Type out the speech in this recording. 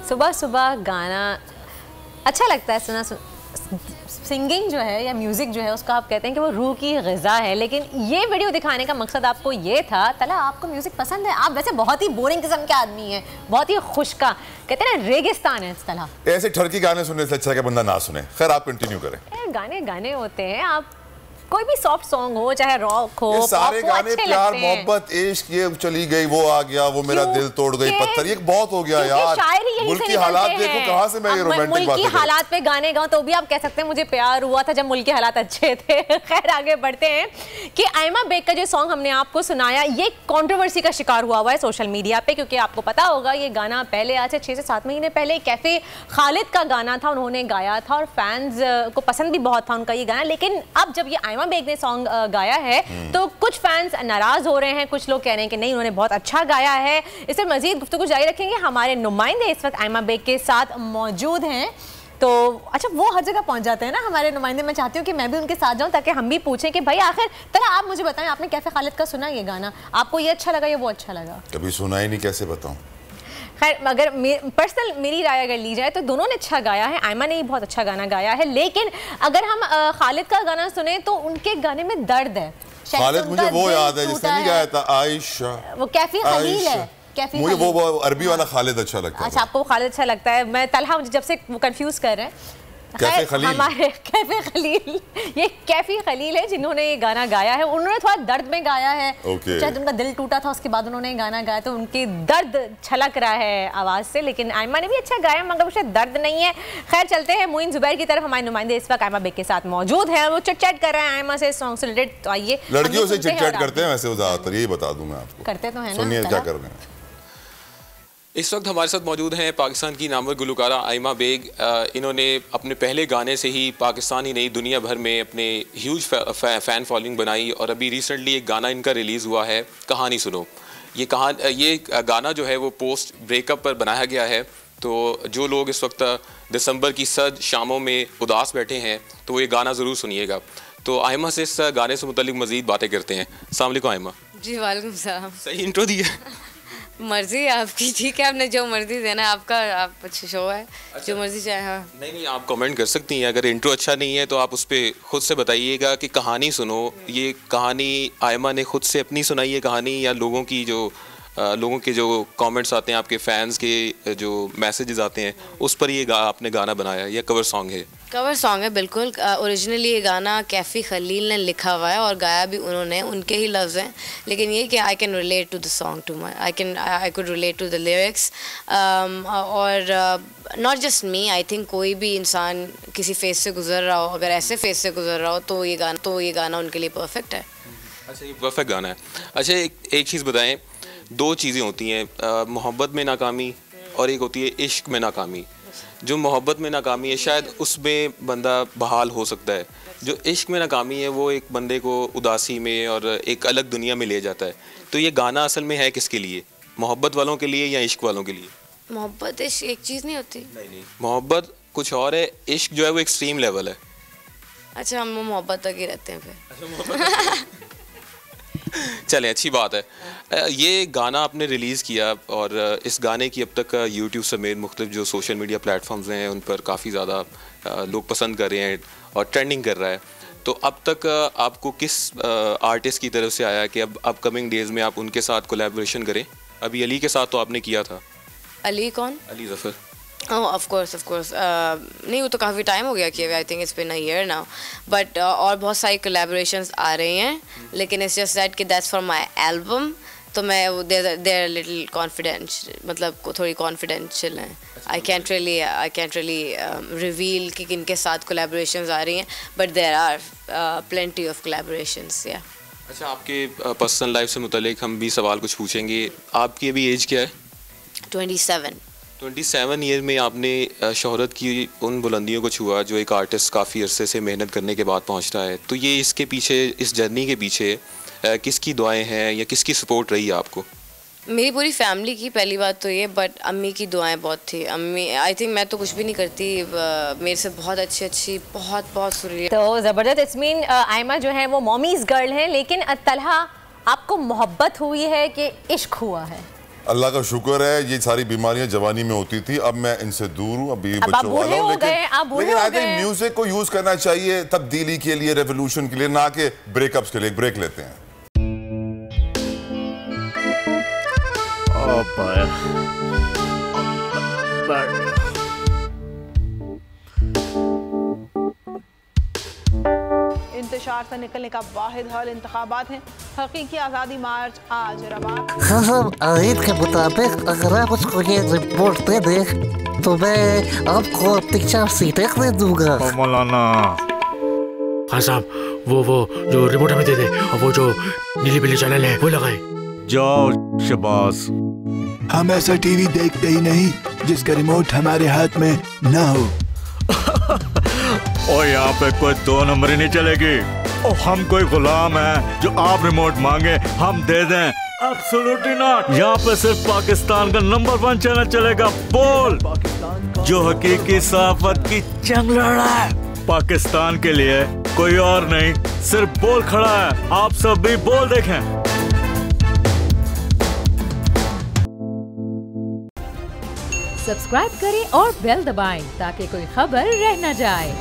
सुबह सुबह गाना अच्छा लगता है सुना। सिंगिंग जो है या म्यूज़िक जो है उसका आप कहते हैं कि वो रूह की ग़िज़ा है, लेकिन ये वीडियो दिखाने का मकसद आपको ये था। तला, आपको म्यूज़िक पसंद है? आप वैसे बहुत ही बोरिंग किस्म के आदमी हैं, बहुत ही खुशका, कहते हैं ना रेगिस्तान है तला। ऐसे ठरकी गाने सुनने से अच्छा है कि बंदा ना सुने। खैर आप कंटिन्यू करें। गाने गाने होते हैं, आप कोई भी सॉफ्ट सॉन्ग हो, चाहे रॉक हो, ये सारे गाने प्यार मोहब्बत इश्क, ये चली गई वो आ गया, वो मेरा दिल तोड़ गई पत्थर, ये बहुत हो गया यार। मुल्क की हालात देखो, कहाँ से मैं ये रोमांटिक बातें मुल्क की हालात पे गाने गाऊं तो भी आप कह सकते हैं मुझे प्यार हुआ था जब मुल्क के हालात अच्छे थे। खैर आगे बढ़ते हैं कि आयमा बेग का जो सॉन्ग हमने आपको सुनाया ये कंट्रोवर्सी का शिकार हुआ है सोशल मीडिया पे, क्योंकि आपको पता होगा ये गाना पहले आज से 6 से 7 महीने पहले कैफे खालिद का गाना था, उन्होंने गाया था और फैंस को पसंद भी बहुत था उनका ये गाना। लेकिन अब जब ये आयमा बेग ने सॉन्ग गाया है तो कुछ फैंस नाराज हो रहे हैं, कुछ लोग कह रहे हैं कि नहीं उन्होंने बहुत अच्छा गाया है। इसे मजीद गुफ्तगू जारी रखेंगे, हमारे नुमाइंदे इस वक्त आयमा बेग के साथ मौजूद हैं। तो अच्छा, वो हर जगह पहुंच जाते हैं ना हमारे नुमाइंदे। मैं चाहती हूँ कि मैं भी उनके साथ जाऊँ ताकि हम भी पूछें कि भाई आखिर तरह आप मुझे बताएं, आपने कैफे खालिद का सुना ये गाना, आपको ये अच्छा लगा या वो अच्छा लगा? कभी सुना ही नहीं, कैसे बताऊं। खैर अगर पर्सनल मेरी राय अगर ली जाए तो दोनों ने अच्छा गाया है, आयमा ने भी बहुत अच्छा गाना गाया है, लेकिन अगर हम खालिद का गाना सुने तो उनके गाने में दर्द है। खालिद मुझे वो याद है जिसने नहीं गाया था आयशा, वो कैफी खलील है। मुझे वो अरबी वाला खालिद अच्छा लगता है। अच्छा, आपको खालिद अच्छा लगता है। मैं तलहा मुझे जब से वो कंफ्यूज कर रहे हैं। कैफे खलील, हमारे कैफे खलील, ये कैफी खलील है जिन्होंने ये गाना गाया है। उन्होंने थोड़ा दर्द में गाया है, शायद उनका दिल टूटा था उसके बाद उन्होंने गाना गाया तो उनकी दर्द छलक रहा है आवाज़ से। लेकिन आयमा ने भी अच्छा गाया मगर उसे दर्द नहीं है। खैर चलते हैं मुइन जुबैर की तरफ। हमारे नुमाइंदे इस वक्त आयमा बेग के साथ मौजूद हैं, वो चिट चैट कर रहे हैं आयमा से सॉन्ग से रिलेटेड। तो आइए, लड़कियों से चिट चैट करते हैं वैसे ज़्यादातर, यही बता दूं मैं आपको। करते तो हैं ना, सुनिए क्या कर रहे हैं। इस वक्त हमारे साथ मौजूद हैं पाकिस्तान की नामवर गुलकारा आयमा बेग। इन्होंने अपने पहले गाने से ही पाकिस्तान ही नहीं दुनिया भर में अपने ह्यूज फ़ैन फॉलोइंग बनाई और अभी रिसेंटली एक गाना इनका रिलीज़ हुआ है, कहानी सुनो। ये गाना जो है वो पोस्ट ब्रेकअप पर बनाया गया है। तो जो लोग इस वक्त दिसंबर की सर्द शामों में उदास बैठे हैं तो वो ये गाना ज़रूर सुनिएगा। तो आयमा से इस गाने से मुतल्लिक मज़ीद बातें करते हैं। अस्सलाम वालेकुम आयमा। जी वालेकुम सलाम। सही इंट्रो दी है? मर्जी है आपकी, ठीक है, आपने जो मर्जी देना है, आपका आप अच्छा शो है। अच्छा। जो मर्जी चाहे। हाँ नहीं, आप कमेंट कर सकती हैं। अगर इंट्रो अच्छा नहीं है तो आप उस पर खुद से बताइएगा कि कहानी सुनो। ये कहानी आयमा ने खुद से अपनी सुनाई है कहानी, या लोगों के जो कमेंट्स आते हैं, आपके फैंस के जो मैसेजेस आते हैं उस पर ये आपने गाना बनाया या कवर सॉन्ग है? कवर सॉन्ग है बिल्कुल। ओरिजिनली ये गाना कैफ़ी खलील ने लिखा हुआ है और गाया भी उन्होंने, उनके ही लफ्ज़ हैं। लेकिन ये कि I can relate to the song to my, I could relate to the lyrics. और not just me, I think कोई भी इंसान किसी फेस से गुजर रहा हो, अगर ऐसे फेस से गुजर रहा हो तो ये गाना उनके लिए परफेक्ट है। अच्छा, ये परफेक्ट गाना है। अच्छा, एक चीज़ बताएं, दो चीज़ें होती हैं, मोहब्बत में नाकामी और एक होती है इश्क में नाकामी। जो मोहब्बत में नाकामी है शायद उसमें बंदा बहाल हो सकता है, जो इश्क में नाकामी है वो एक बंदे को उदासी में और एक अलग दुनिया में ले जाता है। तो ये गाना असल में है किसके लिए? मोहब्बत वालों के लिए या इश्क वालों के लिए? मोहब्बत इश्क एक चीज़ नहीं होती। नहीं, मोहब्बत कुछ और है, इश्क जो है वो एक्सट्रीम लेवल है। अच्छा, हम मोहब्बत तक ही रहते हैं फिर। चलें, अच्छी बात है। ये गाना आपने रिलीज़ किया और इस गाने की अब तक यूट्यूब समेत मुख्तलिफ जो सोशल मीडिया प्लेटफॉर्म्स हैं उन पर काफ़ी ज़्यादा लोग पसंद कर रहे हैं और ट्रेंडिंग कर रहा है। तो अब तक आपको किस आर्टिस्ट की तरफ से आया कि अब अपकमिंग डेज़ में आप उनके साथ कोलैबोरेशन करें? अभी अली के साथ तो आपने किया था। अली कौन? अली ज़फ़र। ऑफ कोर्स नहीं, वो तो काफ़ी टाइम हो गया किए हुए। I think it's been a year now, but और बहुत सारी कोलैबोरेशंस आ रही हैं, लेकिन इट्स जस्ट दैट कि दैट्स फॉर माय एल्बम। तो मैं देयर लिटिल कॉन्फिडेंशियल, मतलब थोड़ी कॉन्फिडेंशियल हैं। आई कैंट रियली रिवील कि किनके साथ कोलैबोरेशंस आ रही हैं, but there are plenty of collaborations. या अच्छा, आपके पर्सनल लाइफ से मुतल्लिक हम भी सवाल कुछ पूछेंगे। आपकी अभी एज क्या है? 27 ईयर में आपने शोहरत की उन बुलंदियों को छुआ जो एक आर्टिस्ट काफ़ी अरसे से मेहनत करने के बाद पहुंचता है। तो ये इसके पीछे, इस जर्नी के पीछे किसकी दुआएं हैं या किसकी सपोर्ट रही है आपको? मेरी पूरी फैमिली की, पहली बात तो ये, बट अम्मी की दुआएं बहुत थी। अम्मी, आई थिंक मैं तो कुछ भी नहीं करती, मेरे से बहुत अच्छी बहुत सुरीली। तो ज़बरदस्त। इट्स मीन आयमा जो है वो मॉमीज़ गर्ल है, लेकिन तलहा आपको मोहब्बत हुई है कि इश्क हुआ है? अल्लाह का शुक्र है ये सारी बीमारियां जवानी में होती थी, अब मैं इनसे दूर हूँ, अभी बच्चों वाला हूँ। लेकिन आई थिंक म्यूजिक को यूज करना चाहिए तब्दीली के लिए, रेवोल्यूशन के लिए, ना कि ब्रेकअप्स के लिए। ब्रेक लेते हैं। इंतशार से निकलने का वाहिद हल इंतखाबात हैं। हकीकी आज़ादी मार्च आज रवा। हाँ, आयत के मुताबिक अगर आप उसको ये रिपोर्ट दे दे तो मैं आपको अपनी 4 सीटें दे दूंगा। मौलाना हाँ साहब, वो जो रिपोर्ट हमें दे दे और वो जो नीली पीली चैनल है वो लगाए। जाओ शबाज, हम ऐसा टीवी देखते ही नहीं जिसका रिमोट हमारे हाथ में ना हो। और यहाँ पे कोई 2 नंबरी नहीं चलेगी। और हम कोई गुलाम है जो आप रिमोट मांगे हम दे दें? Absolutely not. यहाँ पे सिर्फ पाकिस्तान का नंबर 1 चैनल चलेगा, बोल, जो हकीकी सहाफत की जंग लड़ रहा है पाकिस्तान के लिए, कोई और नहीं, सिर्फ बोल खड़ा है। आप सब भी बोल देखें। सब्सक्राइब करें और बेल दबाएं ताकि कोई खबर रह न जाए।